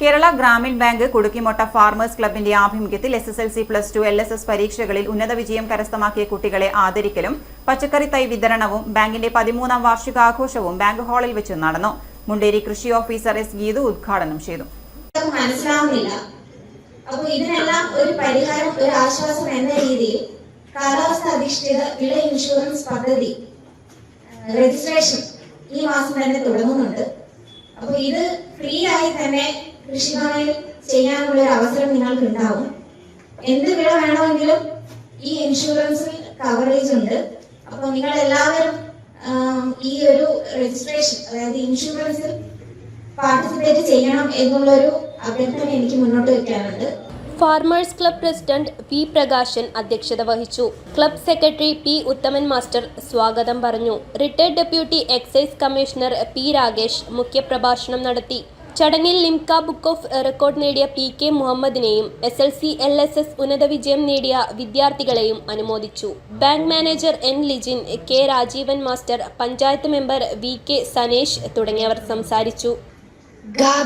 Kerala Gramin bank കുടുക്കിമൊട്ട farmers ക്ലബിന്റെ ആഭിമുഖ്യത്തിൽ SSLC +2 LSS പരീക്ഷകളിൽ ഉന്നത വിജയം കരസ്ഥമാക്കിയ കുട്ടികളെ ആദരിക്കലും പച്ചക്കറി തൈ വിതരണവും ബാങ്കിന്റെ 13ാം വാർഷികാഘോഷവും ബാങ്ക് ഹാളിൽ വെച്ച് നടന്നു. മുണ്ടേരി കൃഷി ഓഫീസർ S. ഗീതു ഉദ്ഘാടനം ചെയ്തു. അപ്പോൾ ഇതിനെല്ലാം ഒരു പരിഹാരം, ഒരു ആശ്വാസം എന്ന രീതിയിൽ കാലാവസ്ഥ അധിഷ്ഠിത വിള ഇൻഷുറൻസ് പദ്ധതി രജിസ്ട്രേഷൻ ഈ മാസം തന്നെ തുടങ്ങുന്നുണ്ട്. അപ്പോൾ ഇത് ഫ്രീ ആയി തന്നെ കൃഷിഭവനിൽ ചെയ്യാനുള്ള ഒരു അവസരം നിങ്ങൾക്ക് ഉണ്ടാവും. എന്ത് വിള വേണമെങ്കിലും ഈ ഇൻഷുറൻസിൽ കവറേജ് ഉണ്ട്. അപ്പോൾ നിങ്ങൾ എല്ലാവരും ഈ ഒരു രജിസ്ട്രേഷൻ, അതായത് ഇൻഷുറൻസിൽ പാർട്ടിസിപ്പേറ്റ് ചെയ്യണം എന്നുള്ളൊരു അഭ്യർത്ഥന എനിക്ക് മുന്നോട്ട് വെക്കാനുണ്ട്. Farmers club president P. Prakashan അധ്യക്ഷത വഹിച്ചു. Club secretary P. Uthaman master സ്വാഗതം പറഞ്ഞു. Retired deputy excise commissioner P. Rakesh മുഖ്യപ്രഭാഷണം നടത്തി. ചടങ്ങിൽ ലിംക ബുക്ക് ഓഫ് റെക്കോർഡ് നേടിയ P. K. മുഹമ്മദിനെയും SLC LSS ഉന്നത വിജയം നേടിയ വിദ്യാർത്ഥികളെയും അനുമോദിച്ചു. Bank manager N. ലിജിൻ, K. Rajeevan master, panchayat member V. K. Sanesh തുടങ്ങിയവർ സംസാരിച്ചു. Gam